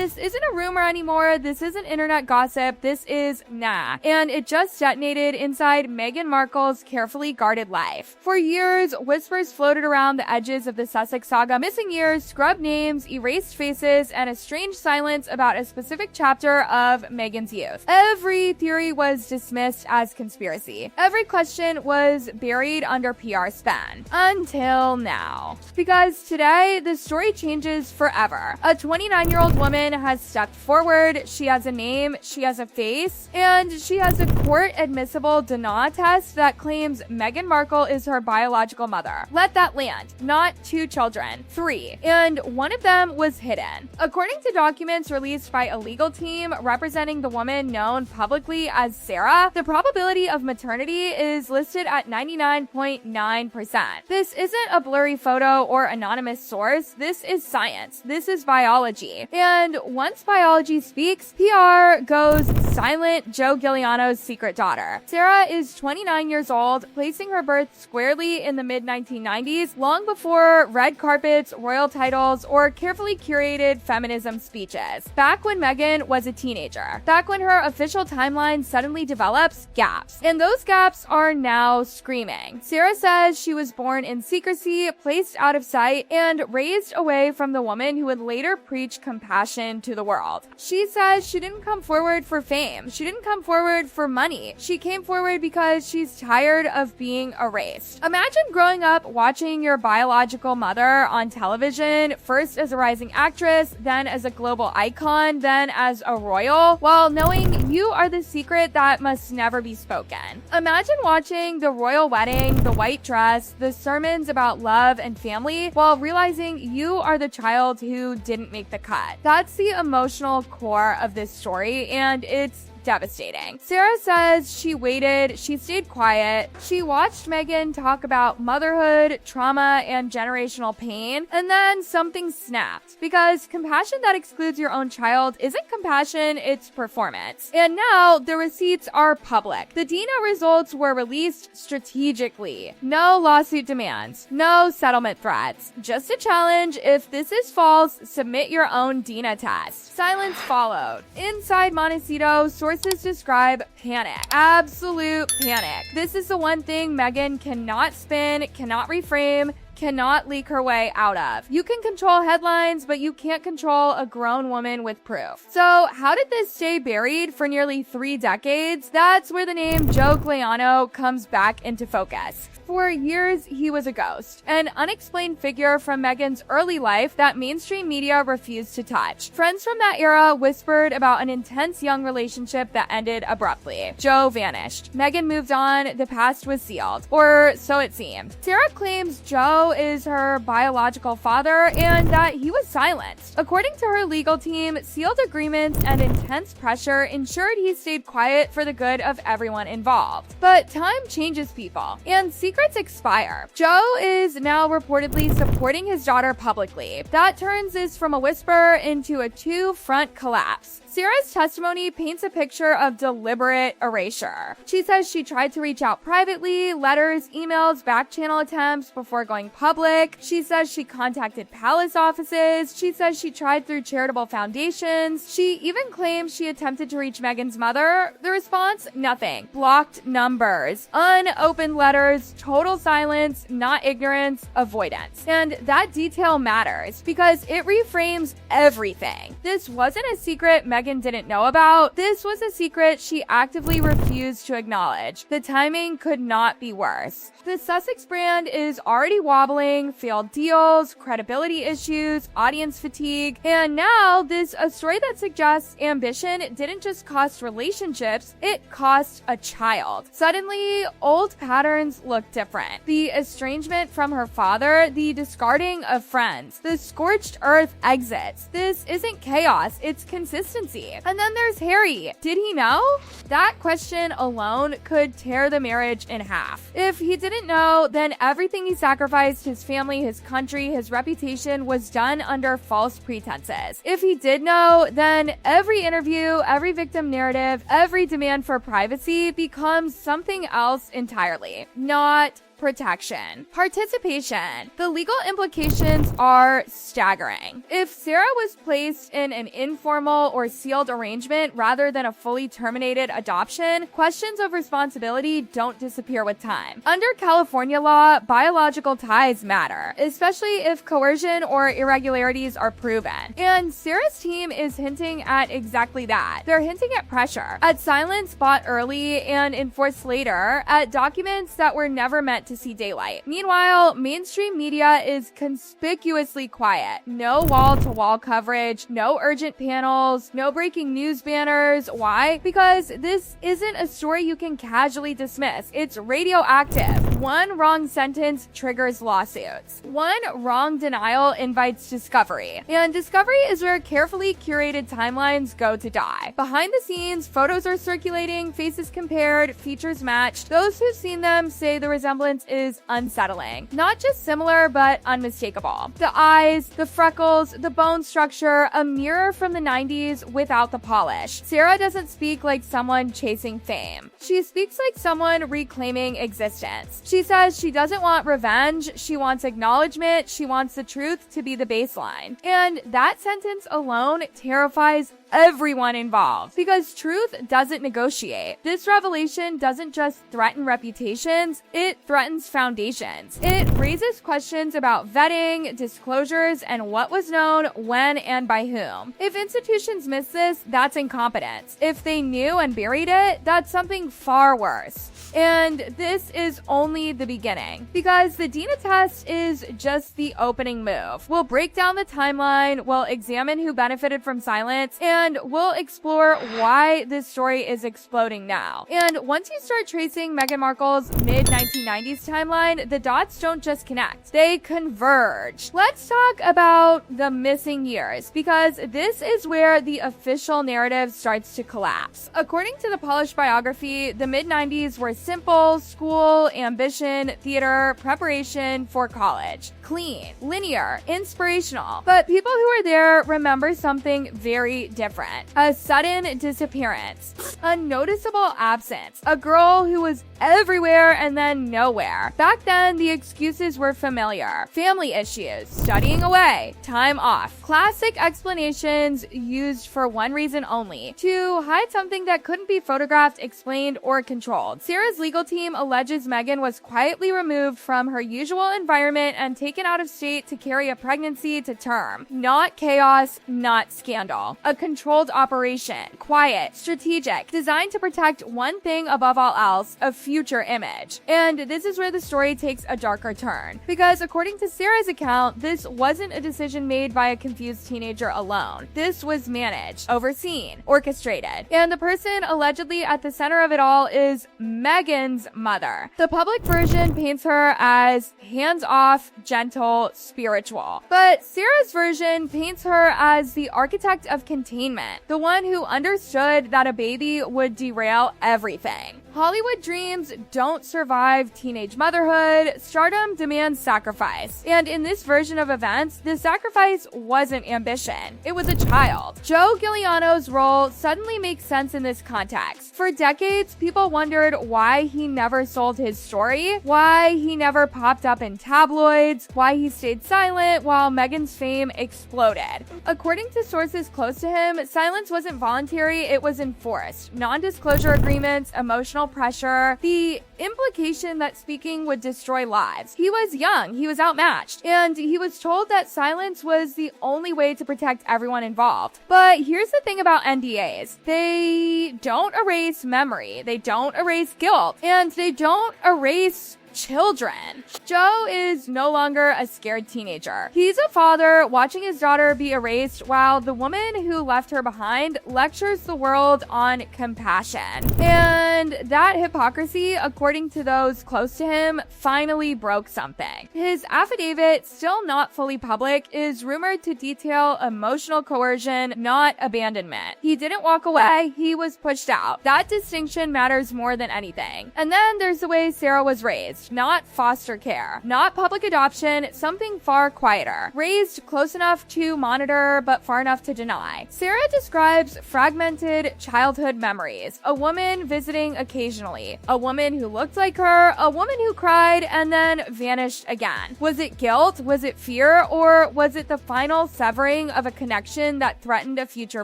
This isn't a rumor anymore. This isn't internet gossip. This is and it just detonated inside Meghan Markle's carefully guarded life. For years, whispers floated around the edges of the Sussex saga, missing years, scrubbed names, erased faces, and a strange silence about a specific chapter of Meghan's youth. Every theory was dismissed as conspiracy. Every question was buried under PR spin. Until now. Because today, the story changes forever. A 29-year-old woman has stepped forward. She has a name, she has a face, and she has a court-admissible DNA test that claims Meghan Markle is her biological mother. Let that land. Not 2 children, 3. And one of them was hidden. According to documents released by a legal team representing the woman known publicly as Sarah, the probability of maternity is listed at 99.9%. This isn't a blurry photo or anonymous source. This is science. This is biology. And once biology speaks, PR goes silent. Joe Guiliano's secret daughter. Sarah is 29 years old, placing her birth squarely in the mid-1990s, long before red carpets, royal titles, or carefully curated feminism speeches. Back when Meghan was a teenager. Back when her official timeline suddenly develops gaps. And those gaps are now screaming. Sarah says she was born in secrecy, placed out of sight, and raised away from the woman who would later preach compassion to the world. She says she didn't come forward for fame. She didn't come forward for money. She came forward because she's tired of being erased. Imagine growing up watching your biological mother on television, first as a rising actress, then as a global icon, then as a royal, while knowing you are the secret that must never be spoken. Imagine watching the royal wedding, the white dress, the sermons about love and family, while realizing you are the child who didn't make the cut. That's the emotional core of this story, and it's devastating. Sarah says she waited, she stayed quiet, she watched Meghan talk about motherhood, trauma, and generational pain, and then something snapped. Because compassion that excludes your own child isn't compassion, it's performance. And now the receipts are public. The DNA results were released strategically. No lawsuit demands, no settlement threats, just a challenge. If this is false, submit your own DNA test. Silence followed. Inside Montecito, sources describe panic. Absolute panic. This is the one thing Meghan cannot spin, cannot reframe, cannot leak her way out of. You can control headlines, but you can't control a grown woman with proof. So how did this stay buried for nearly 3 decades? That's where the name Joe Guiliano comes back into focus. For years, he was a ghost, an unexplained figure from Meghan's early life that mainstream media refused to touch. Friends from that era whispered about an intense young relationship that ended abruptly. Joe vanished. Meghan moved on. The past was sealed. Or so it seemed. Sarah claims Joe is her biological father and that he was silenced. According to her legal team, sealed agreements and intense pressure ensured he stayed quiet for the good of everyone involved. But time changes people, and secrets expire. Joe is now reportedly supporting his daughter publicly. That turns this from a whisper into a 2-front collapse. Sarah's testimony paints a picture of deliberate erasure. She says she tried to reach out privately, letters, emails, back-channel attempts before going public. She says she contacted palace offices. She says she tried through charitable foundations. She even claims she attempted to reach Meghan's mother. The response? Nothing. Blocked numbers. Unopened letters. Total silence. Not ignorance. Avoidance. And that detail matters because it reframes everything. This wasn't a secret Meghan didn't know about. This was a secret she actively refused to acknowledge. The timing could not be worse. The Sussex brand is already wobbling, failed deals, credibility issues, audience fatigue, and now a story that suggests ambition didn't just cost relationships, it cost a child. Suddenly, old patterns look different. The estrangement from her father, the discarding of friends, the scorched earth exits. This isn't chaos, it's consistency. And then there's Harry. Did he know? That question alone could tear the marriage in half. If he didn't know, then everything he sacrificed, his family, his country, his reputation, was done under false pretenses. If he did know, then every interview, every victim narrative, every demand for privacy becomes something else entirely. Not protection. Participation. The legal implications are staggering. If Sarah was placed in an informal or sealed arrangement rather than a fully terminated adoption, questions of responsibility don't disappear with time. Under California law, biological ties matter, especially if coercion or irregularities are proven. And Sarah's team is hinting at exactly that. They're hinting at pressure, at silence bought early and enforced later, at documents that were never meant to see daylight. Meanwhile, mainstream media is conspicuously quiet. No wall-to-wall coverage, no urgent panels, no breaking news banners. Why? Because this isn't a story you can casually dismiss. It's radioactive. One wrong sentence triggers lawsuits. One wrong denial invites discovery. And discovery is where carefully curated timelines go to die. Behind the scenes, photos are circulating, faces compared, features matched. Those who've seen them say the resemblance is unsettling. Not just similar, but unmistakable. The eyes, the freckles, the bone structure, a mirror from the 90s without the polish. Sarah doesn't speak like someone chasing fame. She speaks like someone reclaiming existence. She says she doesn't want revenge, she wants acknowledgement, she wants the truth to be the baseline. And that sentence alone terrifies everyone involved, because truth doesn't negotiate. This revelation doesn't just threaten reputations, it threatens foundations. It raises questions about vetting, disclosures, and what was known, when, and by whom. If institutions miss this, that's incompetence. If they knew and buried it, that's something far worse. And this is only the beginning, because the Dina test is just the opening move. We'll break down the timeline, we'll examine who benefited from silence, and we'll explore why this story is exploding now. And once you start tracing Meghan Markle's mid-1990s timeline, the dots don't just connect, they converge. Let's talk about the missing years, because this is where the official narrative starts to collapse. According to the polished biography, the mid-90s were simple: school, ambition, theater, preparation for college. Clean, linear, inspirational. But people who were there remember something very different. A sudden disappearance. A noticeable absence. A girl who was everywhere and then nowhere. Back then, the excuses were familiar. Family issues, studying away, time off. Classic explanations used for one reason only: to hide something that couldn't be photographed, explained, or controlled. Sarah's legal team alleges Meghan was quietly removed from her usual environment and taken out of state to carry a pregnancy to term. Not chaos, not scandal. A controlled operation. Quiet, strategic, designed to protect one thing above all else: a future image. And this is where the story takes a darker turn, because according to Sarah's account, this wasn't a decision made by a confused teenager alone. This was managed, overseen, orchestrated. And the person allegedly at the center of it all is Meghan's mother. The public version paints her as hands-off, gentle, spiritual. But Sarah's version paints her as the architect of containment, the one who understood that a baby would derail everything. Hollywood dreams don't survive teenage motherhood. Stardom demands sacrifice. And in this version of events, the sacrifice wasn't ambition. It was a child. Joe Guiliano's role suddenly makes sense in this context. For decades, people wondered why he never sold his story, why he never popped up in tabloids, why he stayed silent while Meghan's fame exploded. According to sources close to him, silence wasn't voluntary, it was enforced. Non-disclosure agreements, emotional pressure, the implication that speaking would destroy lives. He was young, he was outmatched, and he was told that silence was the only way to protect everyone involved. But here's the thing about NDAs. They don't erase memory, they don't erase guilt, and they don't erase children. Joe is no longer a scared teenager. He's a father watching his daughter be erased while the woman who left her behind lectures the world on compassion. And that hypocrisy, according to those close to him, finally broke something. His affidavit, still not fully public, is rumored to detail emotional coercion, not abandonment. He didn't walk away, he was pushed out. That distinction matters more than anything. And then there's the way Sarah was raised. marriage, not foster care, not public adoption, something far quieter. Raised close enough to monitor, but far enough to deny. Sarah describes fragmented childhood memories, a woman visiting occasionally, a woman who looked like her, a woman who cried and then vanished again. Was it guilt? Was it fear? Or was it the final severing of a connection that threatened a future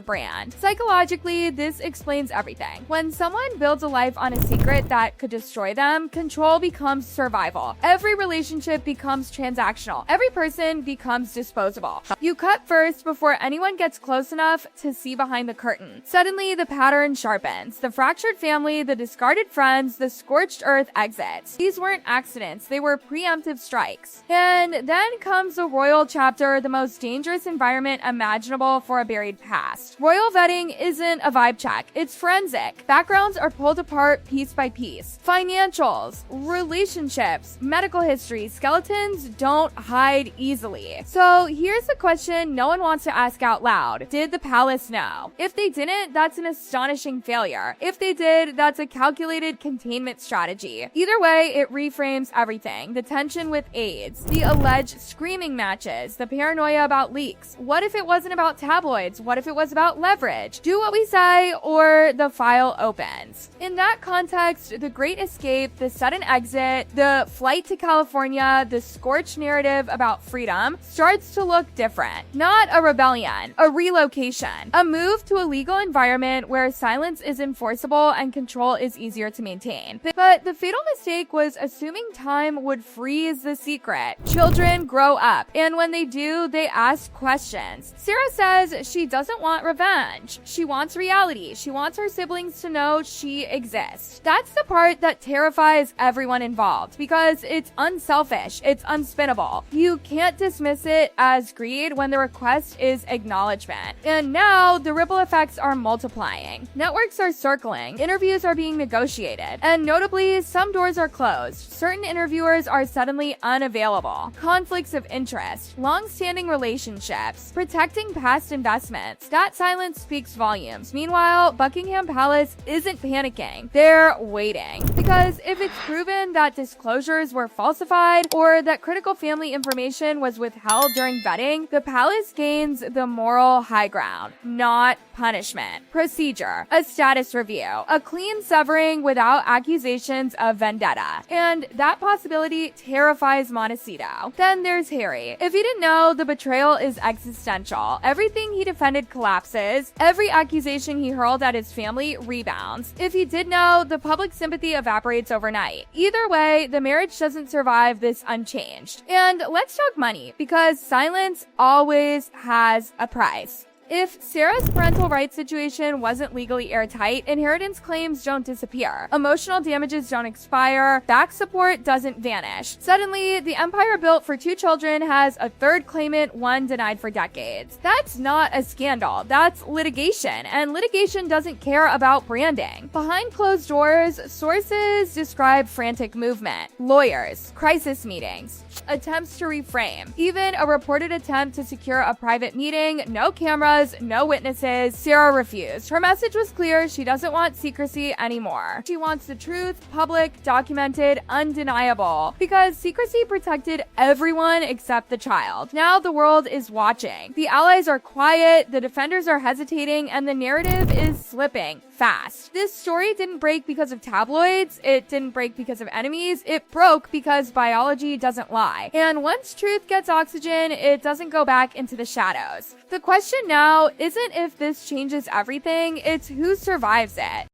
brand? Psychologically, this explains everything. When someone builds a life on a secret that could destroy them, control becomes survival. Every relationship becomes transactional. Every person becomes disposable. You cut first before anyone gets close enough to see behind the curtain. Suddenly, the pattern sharpens. The fractured family, the discarded friends, the scorched earth exits. These weren't accidents. They were preemptive strikes. And then comes the royal chapter, the most dangerous environment imaginable for a buried past. Royal vetting isn't a vibe check. It's forensic. Backgrounds are pulled apart piece by piece. Financials, relationships, medical history, skeletons don't hide easily. So here's the question no one wants to ask out loud. Did the palace know? If they didn't, that's an astonishing failure. If they did, that's a calculated containment strategy. Either way, it reframes everything. The tension with aides, the alleged screaming matches, the paranoia about leaks. What if it wasn't about tabloids? What if it was about leverage? Do what we say or the file opens. In that context, the Great Escape, the sudden exit, the flight to California, the scorched narrative about freedom starts to look different. Not a rebellion, a relocation, a move to a legal environment where silence is enforceable and control is easier to maintain. But the fatal mistake was assuming time would freeze the secret. Children grow up, and when they do, they ask questions. Sarah says she doesn't want revenge. She wants reality. She wants her siblings to know she exists. That's the part that terrifies everyone involved because it's unselfish, it's unspinnable. You can't dismiss it as greed when the request is acknowledgement. And now the ripple effects are multiplying. Networks are circling, interviews are being negotiated, and notably, some doors are closed. Certain interviewers are suddenly unavailable. Conflicts of interest, long-standing relationships, protecting past investments. That silence speaks volumes. Meanwhile, Buckingham Palace isn't panicking. They're waiting. Because if it's proven that disclosures were falsified or that critical family information was withheld during vetting, the palace gains the moral high ground, not punishment. Procedure, a status review, a clean severing without accusations of vendetta. And that possibility terrifies Montecito. Then there's Harry. If you didn't know, the betrayal is existential. Everything he defended collapses. Every accusation he hurled at his family rebounds. If he did know, the public sympathy evaporates overnight. Either way, the marriage doesn't survive this unchanged. And let's talk money, because silence always has a price. If Sarah's parental rights situation wasn't legally airtight, inheritance claims don't disappear. Emotional damages don't expire. Back support doesn't vanish. Suddenly, the empire built for 2 children has a third claimant, one denied for decades. That's not a scandal. That's litigation, and litigation doesn't care about branding. Behind closed doors, sources describe frantic movement, lawyers, crisis meetings, attempts to reframe, even a reported attempt to secure a private meeting, no cameras, no witnesses. Sarah refused. Her message was clear. She doesn't want secrecy anymore. She wants the truth, public, documented, undeniable, because secrecy protected everyone except the child. Now the world is watching. The allies are quiet, the defenders are hesitating, and the narrative is slipping fast. This story didn't break because of tabloids. It didn't break because of enemies. It broke because biology doesn't lie. And once truth gets oxygen, it doesn't go back into the shadows. The question now isn't if this changes everything, it's who survives it.